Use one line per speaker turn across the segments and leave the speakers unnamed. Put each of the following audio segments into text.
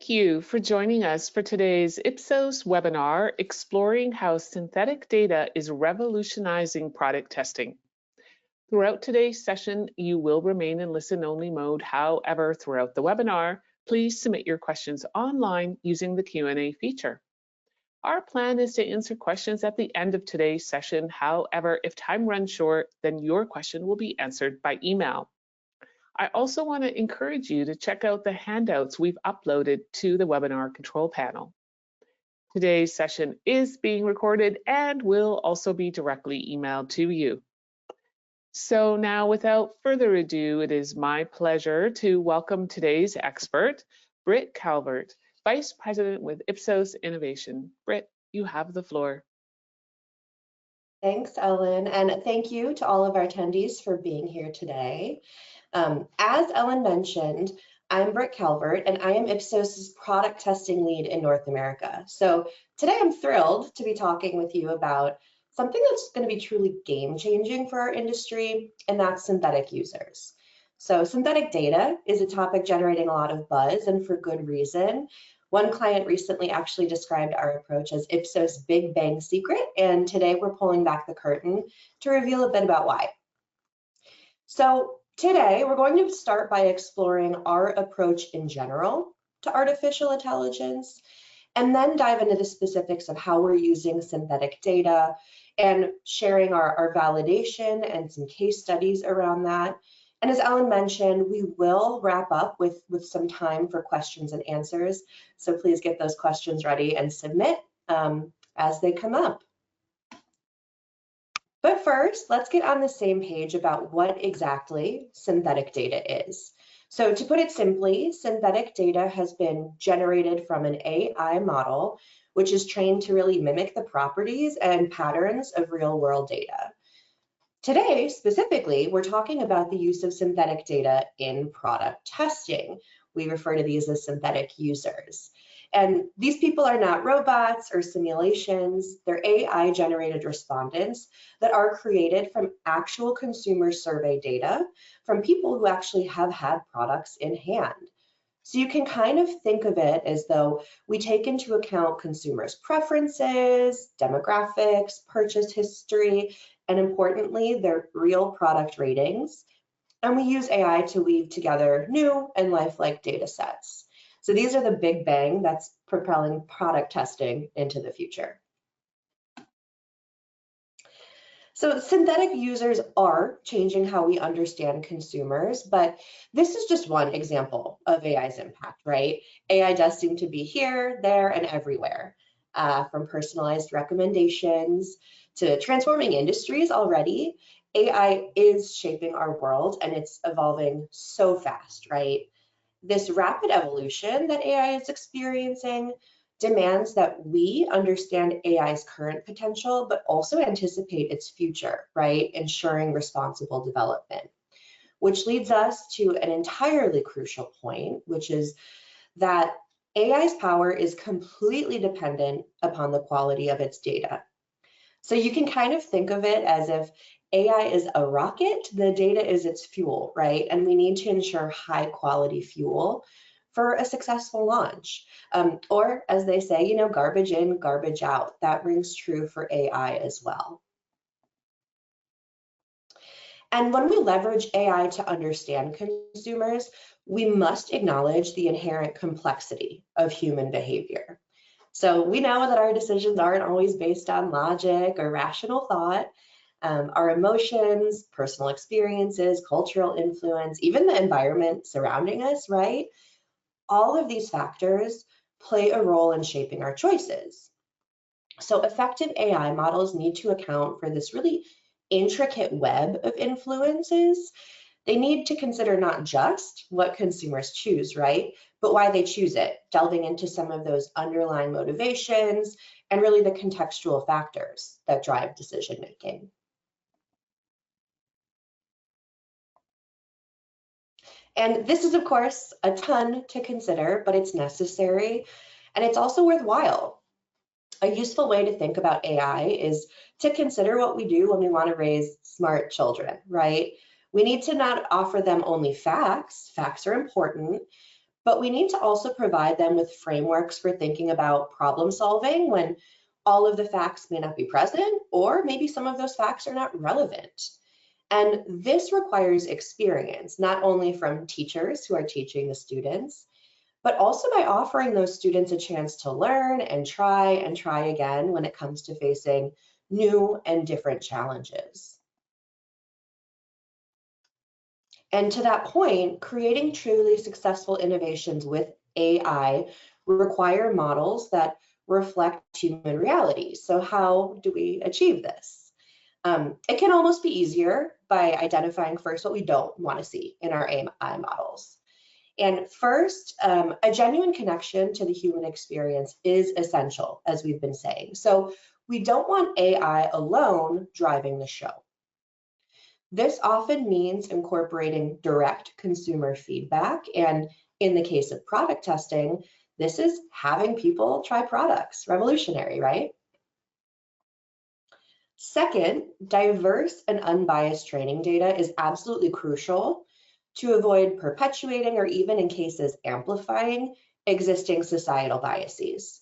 Thank you for joining us for today's Ipsos webinar, Exploring How Synthetic Data is Revolutionizing Product Testing. Throughout today's session, you will remain in listen-only mode. However, throughout the webinar, please submit your questions online using the Q&A feature. Our plan is to answer questions at the end of today's session. However, if time runs short, then your question will be answered by email. I also want to encourage you to check out the handouts we've uploaded to the webinar control panel. Today's session is being recorded and will also be directly emailed to you. So now, without further ado, it is my pleasure to welcome today's expert, Britt Calvert, Vice President with Ipsos Innovation. Britt, you have the floor.
Thanks, Ellen, and thank you to all of our attendees for being here today. As Ellen mentioned, I'm Britt Calvert, and I am Ipsos's product testing lead in North America. So today I'm thrilled to be talking with you about something that's going to be truly game-changing for our industry, and that's synthetic users. So synthetic data is a topic generating a lot of buzz, and for good reason. One client recently actually described our approach as Ipsos' Big Bang secret, and today we're pulling back the curtain to reveal a bit about why. So today we're going to start by exploring our approach in general to artificial intelligence, and then dive into the specifics of how we're using synthetic data and sharing our validation and some case studies around that. And as Ellen mentioned, we will wrap up with some time for questions and answers. So please get those questions ready and submit as they come up. But first, let's get on the same page about what exactly synthetic data is. So to put it simply, synthetic data has been generated from an AI model, which is trained to really mimic the properties and patterns of real-world data. Today, specifically, we're talking about the use of synthetic data in product testing. We refer to these as synthetic users. And these people are not robots or simulations. They're AI-generated respondents that are created from actual consumer survey data from people who actually have had products in hand. So you can kind of think of it as though we take into account consumers' preferences, demographics, purchase history, and importantly, their real product ratings. And we use AI to weave together new and lifelike data sets. So these are the big bang that's propelling product testing into the future. So synthetic users are changing how we understand consumers, but this is just one example of AI's impact, right? AI does seem to be here, there, and everywhere, from personalized recommendations to transforming industries already. AI is shaping our world, and it's evolving so fast, right? This rapid evolution that AI is experiencing demands that we understand AI's current potential, but also anticipate its future, right? Ensuring responsible development, which leads us to an entirely crucial point, which is that AI's power is completely dependent upon the quality of its data. So you can kind of think of it as if AI is a rocket, the data is its fuel, right? And we need to ensure high quality fuel for a successful launch. Or as they say, you know, garbage in, garbage out. That rings true for AI as well. And when we leverage AI to understand consumers, we must acknowledge the inherent complexity of human behavior. So we know that our decisions aren't always based on logic or rational thought. Our emotions, personal experiences, cultural influence, even the environment surrounding us, right? All of these factors play a role in shaping our choices. So effective AI models need to account for this really intricate web of influences. They need to consider not just what consumers choose, right? But why they choose it, delving into some of those underlying motivations and really the contextual factors that drive decision making. And this is, of course, a ton to consider, but it's necessary, and it's also worthwhile. A useful way to think about AI is to consider what we do when we want to raise smart children, right? We need to not offer them only facts. Facts are important, but we need to also provide them with frameworks for thinking about problem solving when all of the facts may not be present, or maybe some of those facts are not relevant. And this requires experience, not only from teachers who are teaching the students, but also by offering those students a chance to learn and try again when it comes to facing new and different challenges. And to that point, creating truly successful innovations with AI require models that reflect human reality. So how do we achieve this? It can almost be easier by identifying first what we don't want to see in our AI models. And first, a genuine connection to the human experience is essential, as we've been saying. So we don't want AI alone driving the show. This often means incorporating direct consumer feedback. And in the case of product testing, this is having people try products. Revolutionary, right? Second, diverse and unbiased training data is absolutely crucial to avoid perpetuating or even in cases amplifying existing societal biases.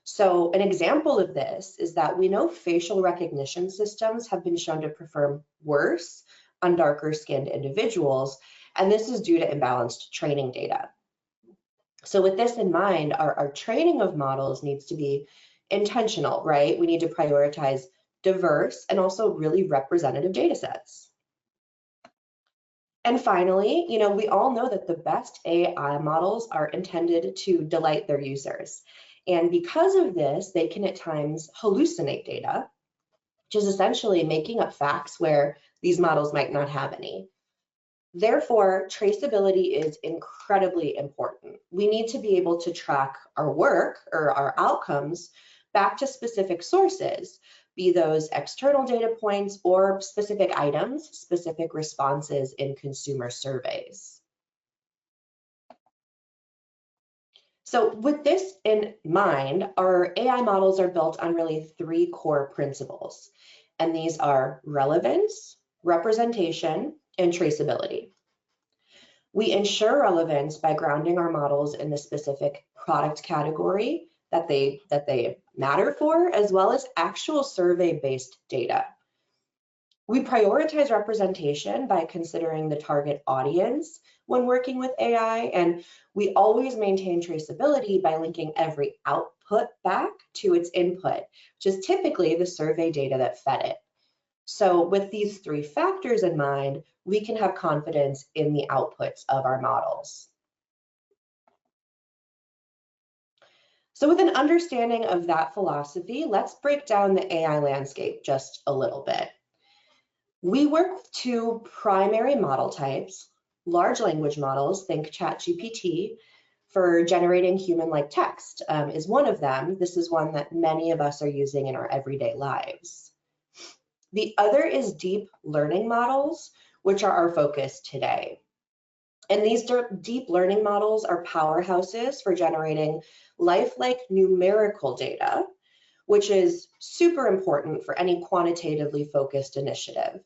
So an example of this is that we know facial recognition systems have been shown to perform worse on darker skinned individuals, and this is due to imbalanced training data. So with this in mind, our training of models needs to be intentional, right? We need to prioritize diverse and also really representative data sets. And finally, we all know that the best AI models are intended to delight their users. And because of this, they can at times hallucinate data, which is essentially making up facts where these models might not have any. Therefore, traceability is incredibly important. We need to be able to track our work or our outcomes back to specific sources, be those external data points or specific items, specific responses in consumer surveys. So with this in mind, our AI models are built on really 3 core principles, and these are relevance, representation, and traceability. We ensure relevance by grounding our models in the specific product category that they matter for, as well as actual survey-based data. We prioritize representation by considering the target audience when working with AI, and we always maintain traceability by linking every output back to its input, which is typically the survey data that fed it. So with these 3 factors in mind, we can have confidence in the outputs of our models. So with an understanding of that philosophy, let's break down the AI landscape just a little bit. We work with 2 primary model types. Large language models, think ChatGPT, for generating human-like text is one of them. This is one that many of us are using in our everyday lives. The other is deep learning models, which are our focus today. And these deep learning models are powerhouses for generating lifelike numerical data, which is super important for any quantitatively focused initiative.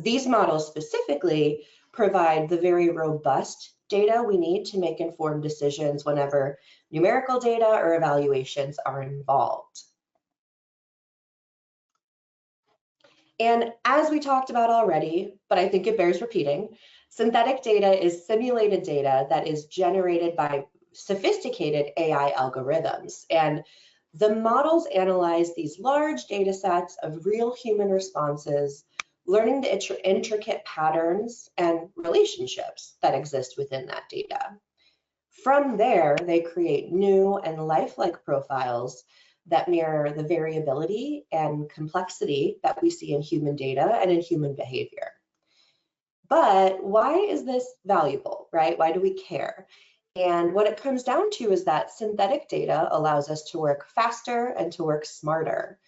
These models specifically provide the very robust data we need to make informed decisions whenever numerical data or evaluations are involved. And as we talked about already, but I think it bears repeating, synthetic data is simulated data that is generated by sophisticated AI algorithms. And the models analyze these large data sets of real human responses, learning the intricate patterns and relationships that exist within that data. From there, they create new and lifelike profiles that mirror the variability and complexity that we see in human data and in human behavior. But why is this valuable, right? Why do we care? And what it comes down to is that synthetic data allows us to work faster and to work smarter.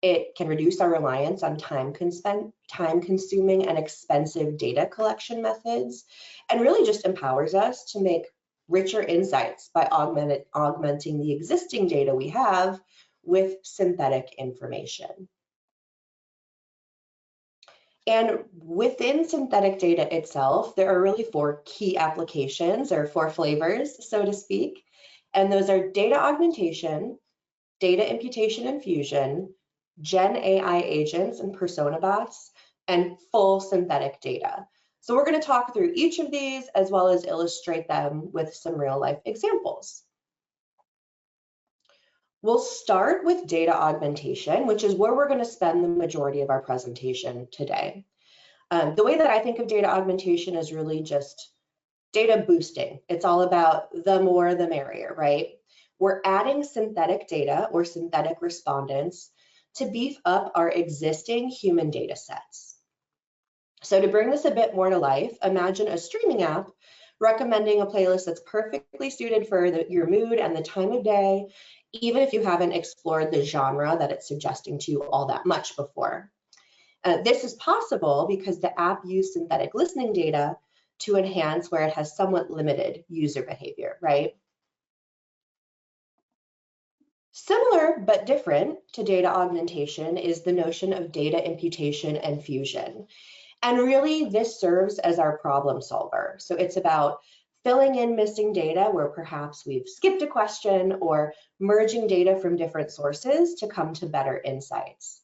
It can reduce our reliance on time-consuming and expensive data collection methods, and really just empowers us to make richer insights by augmenting the existing data we have with synthetic information. And within synthetic data itself, there are really 4 key applications, or 4 flavors, so to speak. And those are data augmentation, data imputation and fusion, Gen AI agents and persona bots, and full synthetic data. So we're going to talk through each of these as well as illustrate them with some real life examples. We'll start with data augmentation, which is where we're going to spend the majority of our presentation today. The way that I think of data augmentation is really just data boosting. It's all about the more the merrier, right? We're adding synthetic data or synthetic respondents to beef up our existing human data sets. So to bring this a bit more to life, imagine a streaming app recommending a playlist that's perfectly suited for your mood and the time of day, even if you haven't explored the genre that it's suggesting to you all that much before. This is possible because the app used synthetic listening data to enhance where it has somewhat limited user behavior, right? Similar but different to data augmentation is the notion of data imputation and fusion. And really, this serves as our problem solver. So it's about filling in missing data where perhaps we've skipped a question, or merging data from different sources to come to better insights.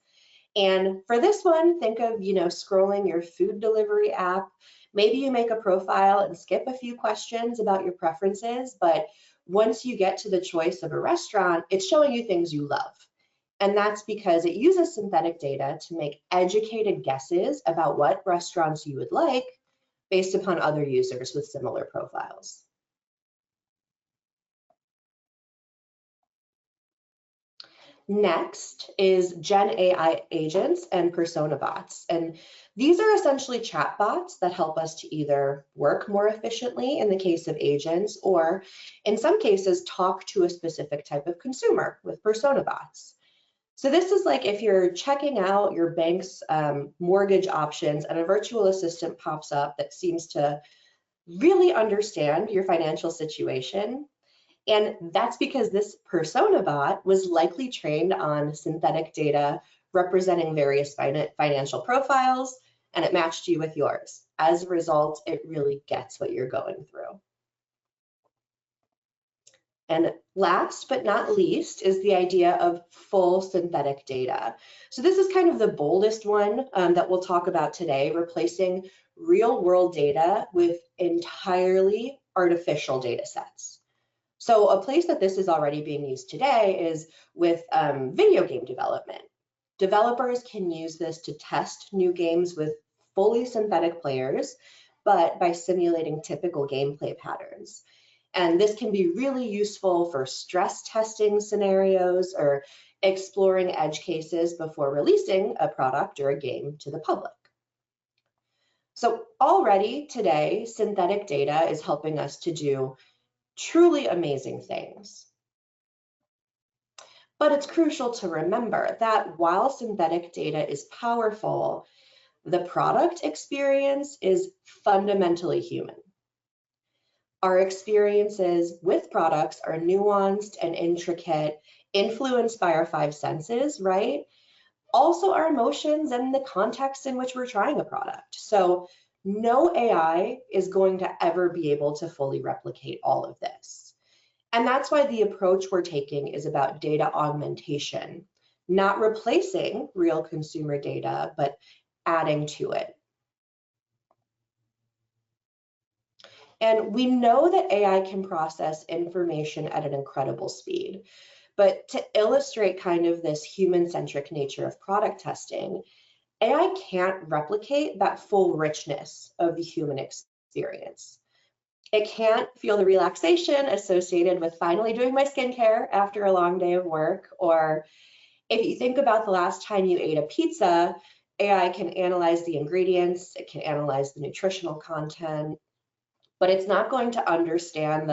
And for this one, think of, scrolling your food delivery app. Maybe you make a profile and skip a few questions about your preferences, but once you get to the choice of a restaurant, it's showing you things you love. And that's because it uses synthetic data to make educated guesses about what restaurants you would like based upon other users with similar profiles. Next is Gen AI agents and persona bots. And these are essentially chat bots that help us to either work more efficiently in the case of agents, or in some cases, talk to a specific type of consumer with persona bots. So this is like if you're checking out your bank's mortgage options and a virtual assistant pops up that seems to really understand your financial situation. And that's because this persona bot was likely trained on synthetic data representing various financial profiles, and it matched you with yours. As a result, it really gets what you're going through. And last but not least is the idea of full synthetic data. So this is kind of the boldest one that we'll talk about today, replacing real world data with entirely artificial data sets. So a place that this is already being used today is with video game development. Developers can use this to test new games with fully synthetic players, but by simulating typical gameplay patterns. And this can be really useful for stress testing scenarios or exploring edge cases before releasing a product or a game to the public. So already today, synthetic data is helping us to do truly amazing things. But it's crucial to remember that while synthetic data is powerful, the product experience is fundamentally human. Our experiences with products are nuanced and intricate, influenced by our 5 senses, right? Also our emotions and the context in which we're trying a product. So no AI is going to ever be able to fully replicate all of this. And that's why the approach we're taking is about data augmentation, not replacing real consumer data, but adding to it. And we know that AI can process information at an incredible speed. But to illustrate kind of this human-centric nature of product testing, AI can't replicate that full richness of the human experience. It can't feel the relaxation associated with finally doing my skincare after a long day of work. Or if you think about the last time you ate a pizza, AI can analyze the ingredients, it can analyze the nutritional content, but it's not going to understand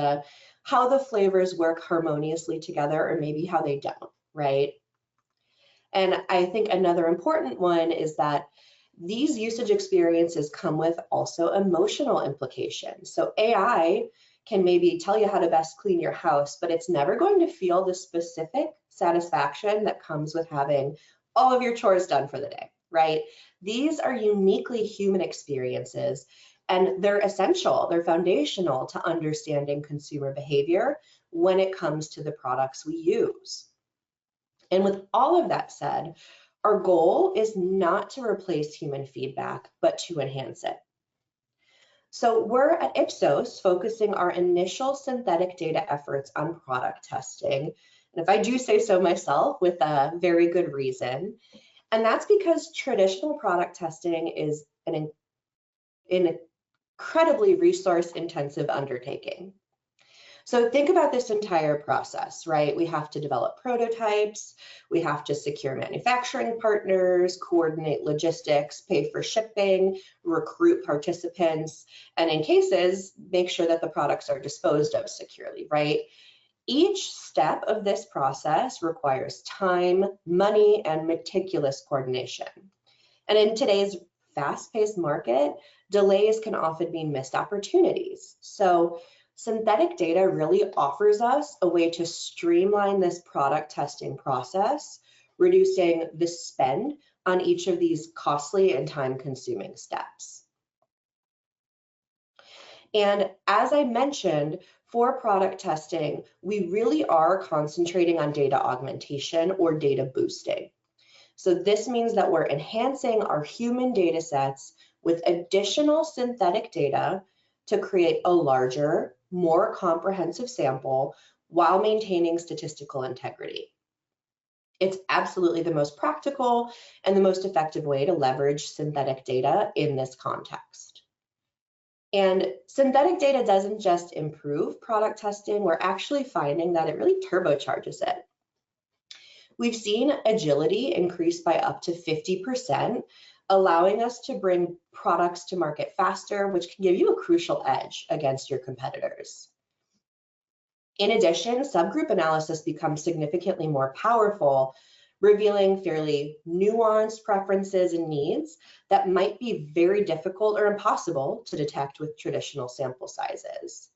how the flavors work harmoniously together, or maybe how they don't, right? And I think another important one is that these usage experiences come with also emotional implications. So AI can maybe tell you how to best clean your house, but it's never going to feel the specific satisfaction that comes with having all of your chores done for the day, right? These are uniquely human experiences, and they're essential, they're foundational to understanding consumer behavior when it comes to the products we use. And with all of that said, our goal is not to replace human feedback, but to enhance it. So we're at Ipsos focusing our initial synthetic data efforts on product testing. And if I do say so myself, with a very good reason. And that's because traditional product testing is an incredibly resource-intensive undertaking. So think about this entire process, right? We have to develop prototypes, we have to secure manufacturing partners, coordinate logistics, pay for shipping, recruit participants, and in cases, make sure that the products are disposed of securely, right? Each step of this process requires time, money, and meticulous coordination. And in today's fast-paced market, delays can often mean missed opportunities. So synthetic data really offers us a way to streamline this product testing process, reducing the spend on each of these costly and time-consuming steps. And as I mentioned, for product testing, we really are concentrating on data augmentation or data boosting. So this means that we're enhancing our human data sets with additional synthetic data to create a larger, more comprehensive sample while maintaining statistical integrity. It's absolutely the most practical and the most effective way to leverage synthetic data in this context. And synthetic data doesn't just improve product testing, we're actually finding that it really turbocharges it. We've seen agility increase by up to 50%, allowing us to bring products to market faster, which can give you a crucial edge against your competitors. In addition, subgroup analysis becomes significantly more powerful, revealing fairly nuanced preferences and needs that might be very difficult or impossible to detect with traditional sample sizes.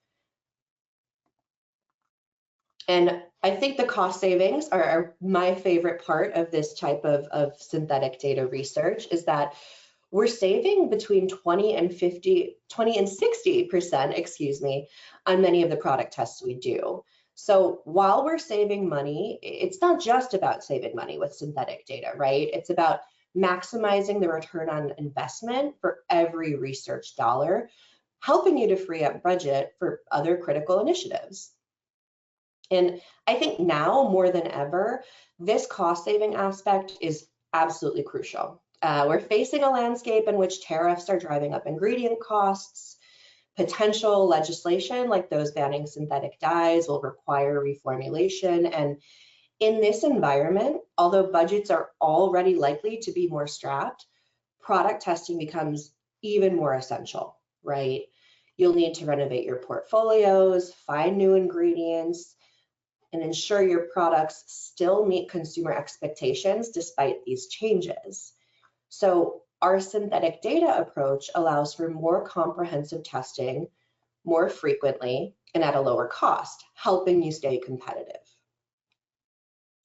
And I think the cost savings are my favorite part of this type of synthetic data research, is that we're saving between 20 and 60%, excuse me, on many of the product tests we do. So while we're saving money, it's not just about saving money with synthetic data, right? It's about maximizing the return on investment for every research dollar, helping you to free up budget for other critical initiatives. And I think now more than ever, this cost saving aspect is absolutely crucial. We're facing a landscape in which tariffs are driving up ingredient costs. Potential legislation like those banning synthetic dyes will require reformulation. And in this environment, although budgets are already likely to be more strapped, product testing becomes even more essential, right? You'll need to renovate your portfolios, find new ingredients, and ensure your products still meet consumer expectations despite these changes. So our synthetic data approach allows for more comprehensive testing more frequently and at a lower cost, helping you stay competitive.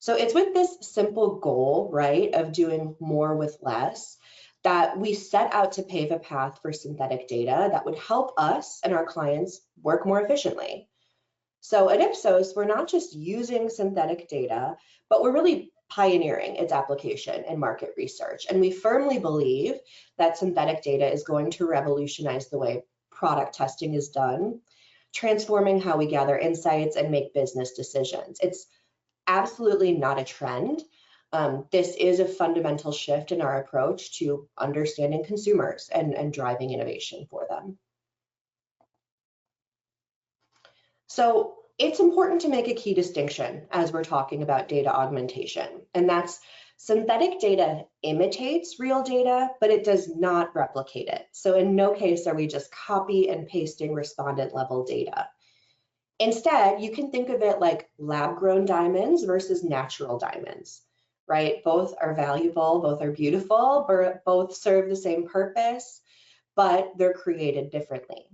So it's with this simple goal, right, of doing more with less, that we set out to pave a path for synthetic data that would help us and our clients work more efficiently. So at Ipsos, we're not just using synthetic data, but we're really pioneering its application in market research. And we firmly believe that synthetic data is going to revolutionize the way product testing is done, transforming how we gather insights and make business decisions. It's absolutely not a trend. This is a fundamental shift in our approach to understanding consumers and driving innovation for them. So it's important to make a key distinction as we're talking about data augmentation, and that's synthetic data imitates real data, but it does not replicate it. So in no case are we just copy and pasting respondent level data. Instead, you can think of it like lab-grown diamonds versus natural diamonds, right? Both are valuable, both are beautiful, both serve the same purpose, but they're created differently.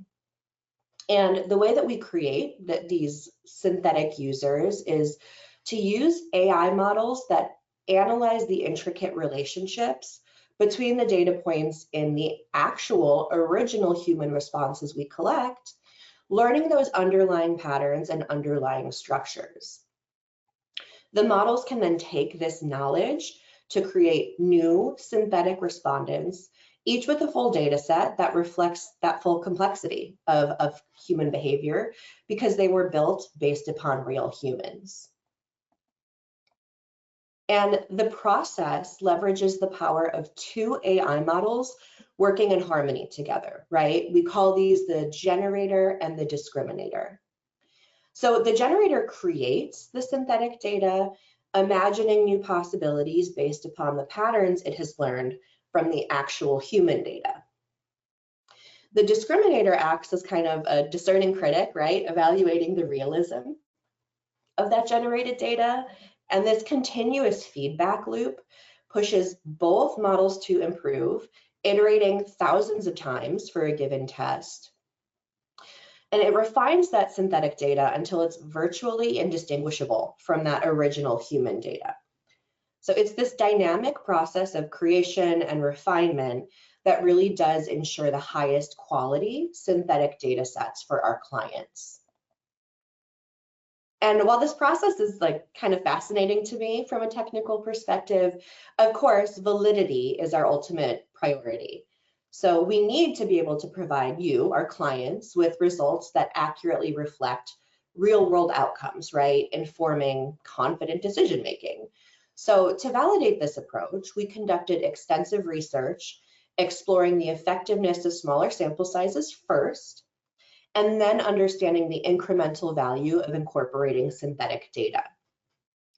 And the way that we create these synthetic users is to use AI models that analyze the intricate relationships between the data points in the actual original human responses we collect, learning those underlying patterns and underlying structures. The models can then take this knowledge to create new synthetic respondents, each with a full data set that reflects that full complexity of human behavior, because they were built based upon real humans. And the process leverages the power of two AI models working in harmony together, right? We call these the generator and the discriminator. So the generator creates the synthetic data, imagining new possibilities based upon the patterns it has learned from the actual human data. The discriminator acts as kind of a discerning critic, right? Evaluating the realism of that generated data. And this continuous feedback loop pushes both models to improve, iterating thousands of times for a given test. And it refines that synthetic data until it's virtually indistinguishable from that original human data. So it's this dynamic process of creation and refinement that really does ensure the highest quality synthetic data sets for our clients. And while this process is like kind of fascinating to me from a technical perspective, of course, validity is our ultimate priority. So we need to be able to provide you, our clients, with results that accurately reflect real world outcomes, right? Informing confident decision making. So to validate this approach, we conducted extensive research exploring the effectiveness of smaller sample sizes first, and then understanding the incremental value of incorporating synthetic data.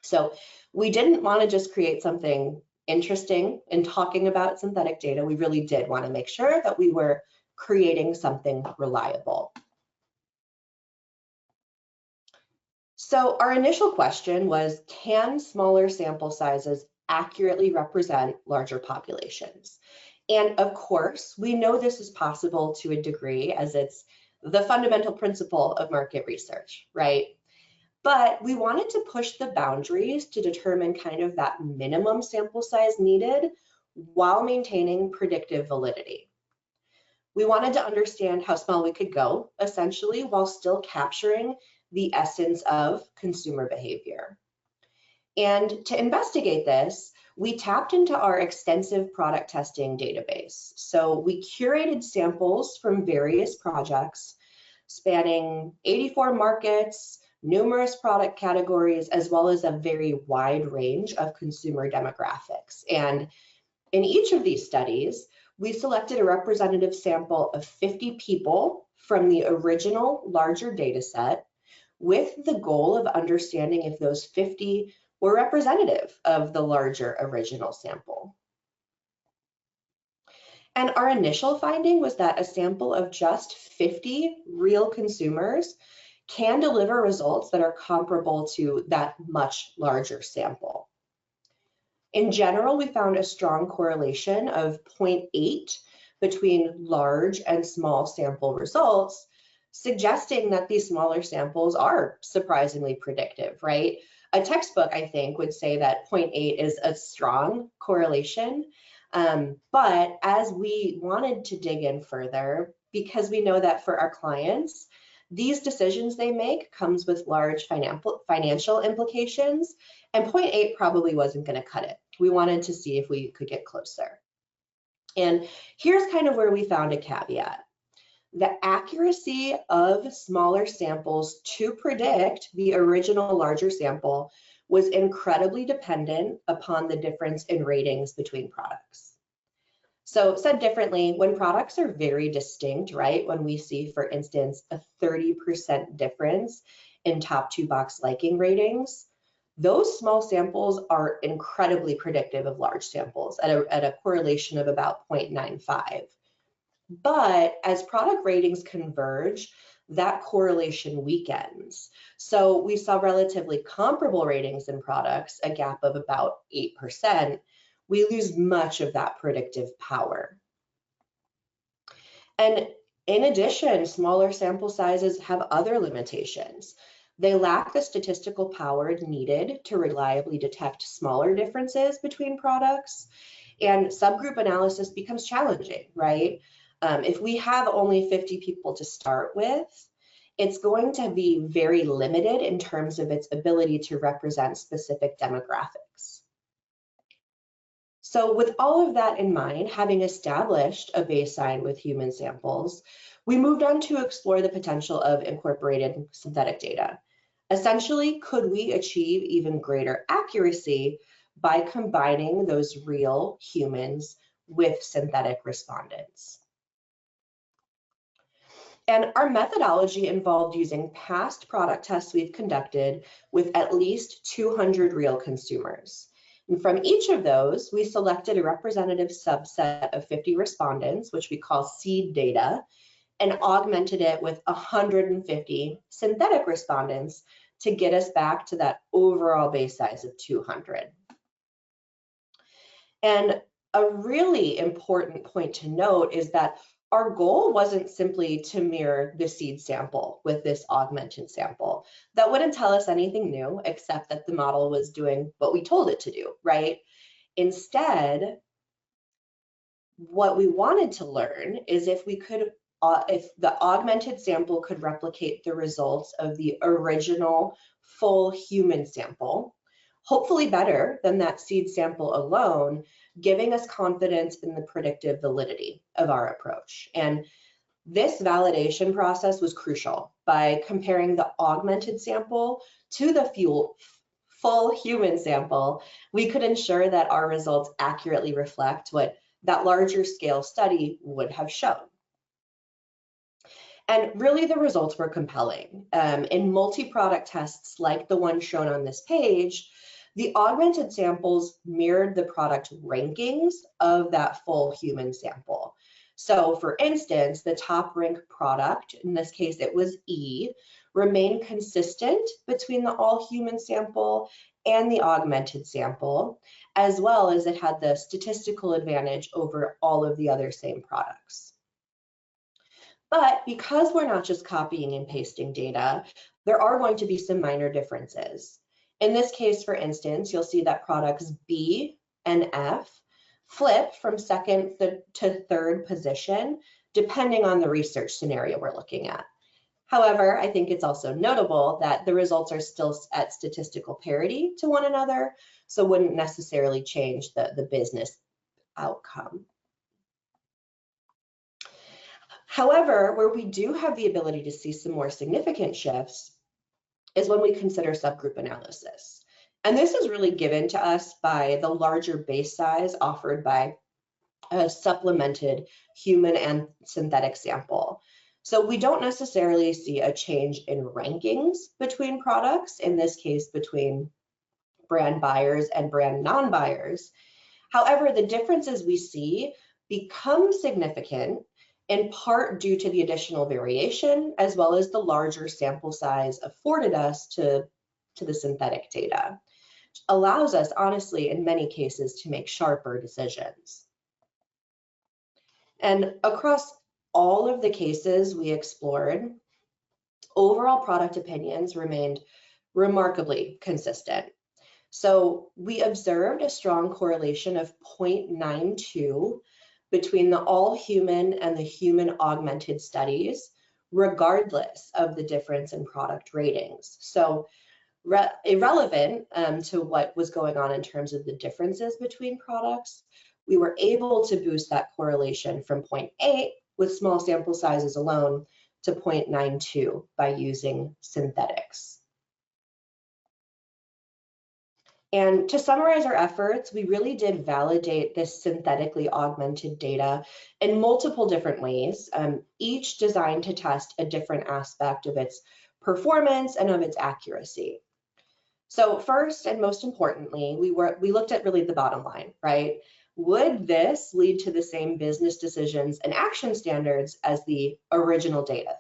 So we didn't want to just create something interesting in talking about synthetic data. We really did want to make sure that we were creating something reliable. So our initial question was, can smaller sample sizes accurately represent larger populations? And of course, we know this is possible to a degree, as it's the fundamental principle of market research, right? But we wanted to push the boundaries to determine kind of that minimum sample size needed while maintaining predictive validity. We wanted to understand how small we could go, essentially, while still capturing the essence of consumer behavior. And to investigate this, we tapped into our extensive product testing database. So we curated samples from various projects spanning 84 markets, numerous product categories, as well as a very wide range of consumer demographics. And in each of these studies, we selected a representative sample of 50 people from the original larger data set with the goal of understanding if those 50 were representative of the larger original sample. And our initial finding was that a sample of just 50 real consumers can deliver results that are comparable to that much larger sample. In general, we found a strong correlation of 0.8 between large and small sample results, suggesting that these smaller samples are surprisingly predictive, right? A textbook, I think, would say that 0.8 is a strong correlation. But as we wanted to dig in further, because we know that for our clients, these decisions they make comes with large financial implications, and 0.8 probably wasn't going to cut it. We wanted to see if we could get closer. And here's kind of where we found a caveat. The accuracy of smaller samples to predict the original larger sample was incredibly dependent upon the difference in ratings between products. So said differently, when products are very distinct, right? When we see, for instance, a 30% difference in top 2 box liking ratings, those small samples are incredibly predictive of large samples at a correlation of about 0.95. But as product ratings converge, that correlation weakens. So we saw relatively comparable ratings in products, a gap of about 8%. We lose much of that predictive power. And in addition, smaller sample sizes have other limitations. They lack the statistical power needed to reliably detect smaller differences between products. And subgroup analysis becomes challenging, right? If we have only 50 people to start with, it's going to be very limited in terms of its ability to represent specific demographics. So with all of that in mind, having established a baseline with human samples, we moved on to explore the potential of incorporated synthetic data. Essentially, could we achieve even greater accuracy by combining those real humans with synthetic respondents? And our methodology involved using past product tests we've conducted with at least 200 real consumers. And from each of those, we selected a representative subset of 50 respondents, which we call seed data, and augmented it with 150 synthetic respondents to get us back to that overall base size of 200. And a really important point to note is that our goal wasn't simply to mirror the seed sample with this augmented sample. That wouldn't tell us anything new, except that the model was doing what we told it to do, right? Instead, what we wanted to learn is if the augmented sample could replicate the results of the original full human sample, hopefully better than that seed sample alone, giving us confidence in the predictive validity of our approach. And this validation process was crucial. By comparing the augmented sample to the full human sample, we could ensure that our results accurately reflect what that larger scale study would have shown. And really the results were compelling. In multi-product tests like the one shown on this page, the augmented samples mirrored the product rankings of that full human sample. So for instance, the top ranked product, in this case it was E, remained consistent between the all human sample and the augmented sample, as well as it had the statistical advantage over all of the other same products. But because we're not just copying and pasting data, there are going to be some minor differences. In this case, for instance, you'll see that products B and F flip from second to third position, depending on the research scenario we're looking at. However, I think it's also notable that the results are still at statistical parity to one another, so wouldn't necessarily change the business outcome. However, where we do have the ability to see some more significant shifts is when we consider subgroup analysis. And this is really given to us by the larger base size offered by a supplemented human and synthetic sample. So we don't necessarily see a change in rankings between products, in this case between brand buyers and brand non-buyers. However, the differences we see become significant in part due to the additional variation, as well as the larger sample size afforded us to the synthetic data, which allows us, honestly, in many cases, to make sharper decisions. And across all of the cases we explored, overall product opinions remained remarkably consistent. So we observed a strong correlation of 0.92 between the all human and the human augmented studies, regardless of the difference in product ratings. So irrelevant to what was going on in terms of the differences between products, we were able to boost that correlation from 0.8 with small sample sizes alone to 0.92 by using synthetics. And to summarize our efforts, we really did validate this synthetically augmented data in multiple different ways, each designed to test a different aspect of its performance and of its accuracy. So first and most importantly, we looked at really the bottom line, right? Would this lead to the same business decisions and action standards as the original data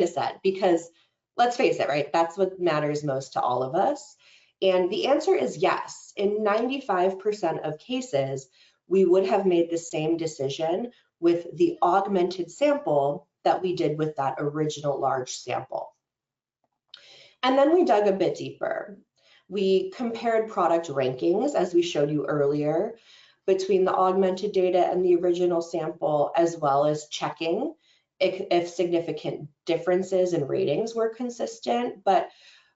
set? Because let's face it, right? That's what matters most to all of us. And the answer is yes. In 95% of cases, we would have made the same decision with the augmented sample that we did with that original large sample. And then we dug a bit deeper. We compared product rankings, as we showed you earlier, between the augmented data and the original sample, as well as checking if significant differences in ratings were consistent. But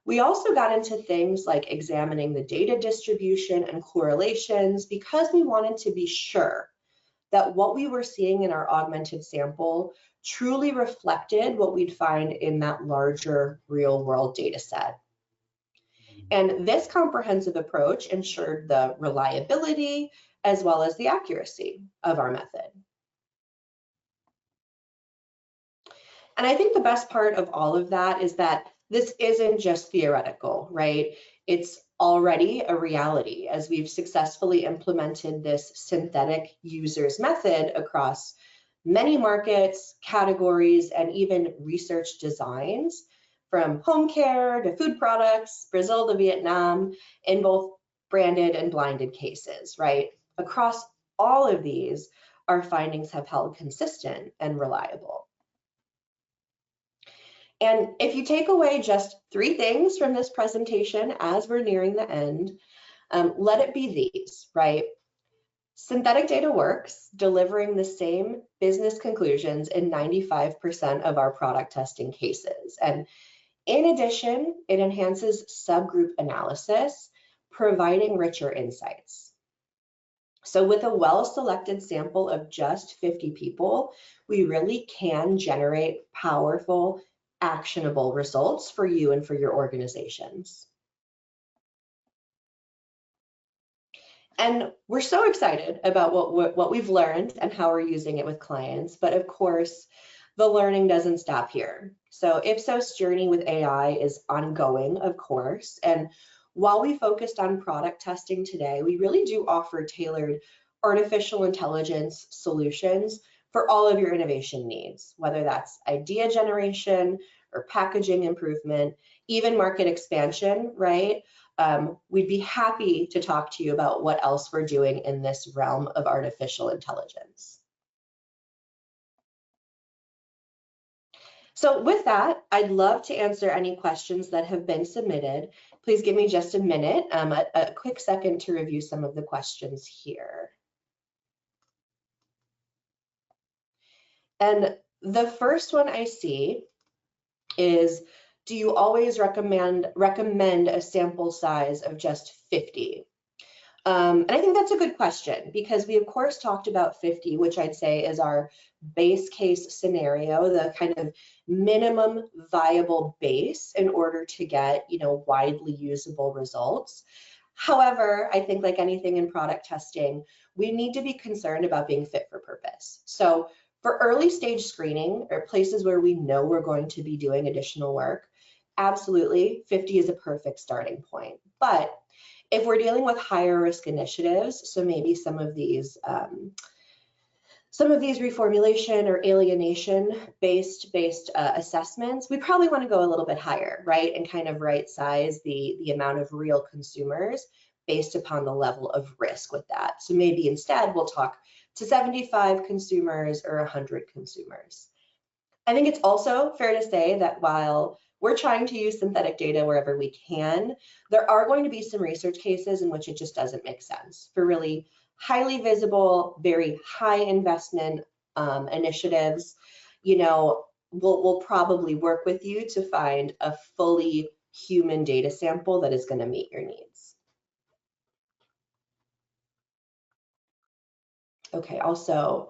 we also got into things like examining the data distribution and correlations because we wanted to be sure that what we were seeing in our augmented sample truly reflected what we'd find in that larger real-world data set. And this comprehensive approach ensured the reliability as well as the accuracy of our method. And I think the best part of all of that is that this isn't just theoretical, right? It's already a reality as we've successfully implemented this synthetic users method across many markets, categories, and even research designs, from home care to food products, Brazil to Vietnam, in both branded and blinded cases, right? Across all of these, our findings have held consistent and reliable. And if you take away just 3 things from this presentation as we're nearing the end, let it be these, right? Synthetic data works, delivering the same business conclusions in 95% of our product testing cases. And in addition, it enhances subgroup analysis, providing richer insights. So with a well-selected sample of just 50 people, we really can generate powerful, actionable results for you and for your organizations. And we're so excited about what we've learned and how we're using it with clients. But of course, the learning doesn't stop here. So Ipsos' journey with AI is ongoing, of course. And while we focused on product testing today, we really do offer tailored artificial intelligence solutions for all of your innovation needs, whether that's idea generation or packaging improvement, even market expansion, right? We'd be happy to talk to you about what else we're doing in this realm of artificial intelligence. So with that, I'd love to answer any questions that have been submitted. Please give me just a minute, a quick second to review some of the questions here. And the first one I see is, do you always recommend a sample size of just 50? And I think that's a good question because we of course talked about 50, which I'd say is our base case scenario, the kind of minimum viable base in order to get, widely usable results. However, I think like anything in product testing, we need to be concerned about being fit for purpose. So for early stage screening or places where we know we're going to be doing additional work, absolutely 50 is a perfect starting point. But if we're dealing with higher risk initiatives, so maybe some of these reformulation or alienation-based assessments, we probably want to go a little bit higher, right? And kind of right size the amount of real consumers based upon the level of risk with that. So maybe instead we'll talk to 75 consumers or 100 consumers. I think it's also fair to say that while we're trying to use synthetic data wherever we can, there are going to be some research cases in which it just doesn't make sense. For really highly visible, very high investment initiatives, we'll probably work with you to find a fully human data sample that is going to meet your needs. Okay, also,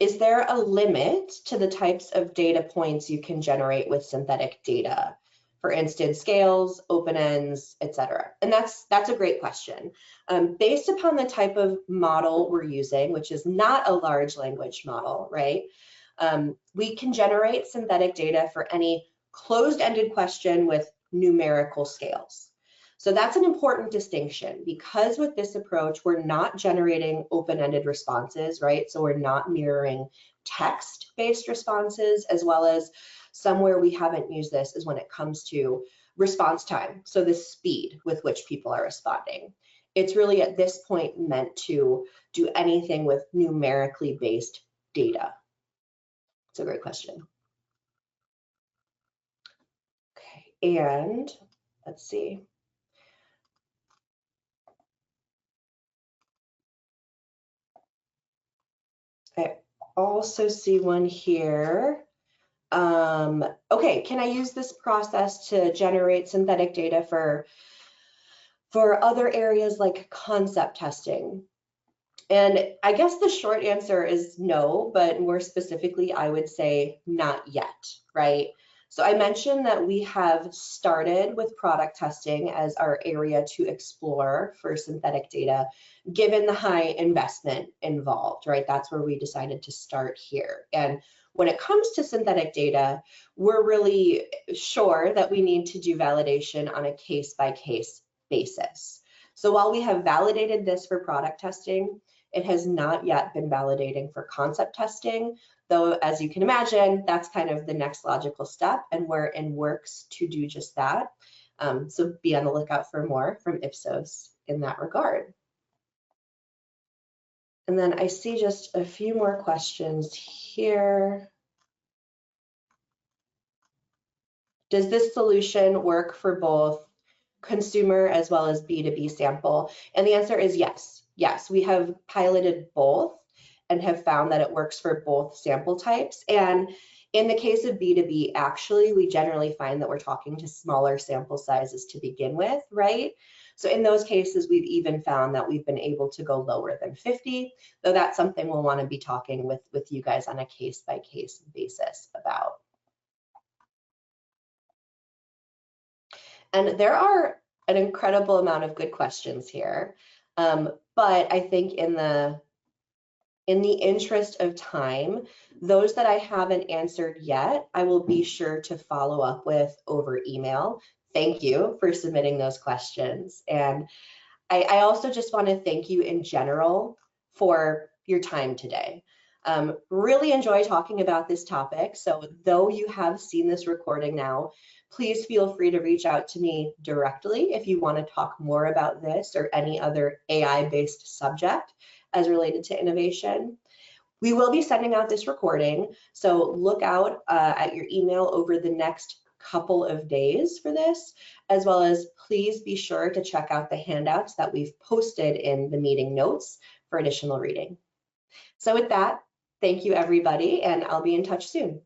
is there a limit to the types of data points you can generate with synthetic data? For instance, scales, open ends, etc. And that's a great question. Based upon the type of model we're using, which is not a large language model, right? We can generate synthetic data for any closed-ended question with numerical scales. So that's an important distinction because with this approach, we're not generating open-ended responses, right? So we're not mirroring text-based responses, as well as somewhere we haven't used this is when it comes to response time. So the speed with which people are responding. It's really at this point meant to do anything with numerically based data. It's a great question. Okay, and let's see. I also see one here. Okay, can I use this process to generate synthetic data for other areas like concept testing? And I guess the short answer is no, but more specifically, I would say not yet, right? So I mentioned that we have started with product testing as our area to explore for synthetic data, given the high investment involved, right? That's where we decided to start here. And when it comes to synthetic data, we're really sure that we need to do validation on a case-by-case basis. So while we have validated this for product testing, it has not yet been validating for concept testing, though, as you can imagine, that's kind of the next logical step, and we're in works to do just that. So be on the lookout for more from Ipsos in that regard. And then I see just a few more questions here. Does this solution work for both consumer as well as B2B sample? And the answer is yes. Yes, we have piloted both and have found that it works for both sample types. And in the case of B2B, actually, we generally find that we're talking to smaller sample sizes to begin with, right? So in those cases, we've even found that we've been able to go lower than 50, though that's something we'll want to be talking with you guys on a case-by-case basis about. And there are an incredible amount of good questions here, but I think in the interest of time, those that I haven't answered yet, I will be sure to follow up with over email. Thank you for submitting those questions. And I also just want to thank you in general for your time today. Really enjoy talking about this topic. So though you have seen this recording now, please feel free to reach out to me directly if you want to talk more about this or any other AI-based subject as related to innovation. We will be sending out this recording, so look out at your email over the next couple of days for this, as well as please be sure to check out the handouts that we've posted in the meeting notes for additional reading. So with that, thank you everybody, and I'll be in touch soon.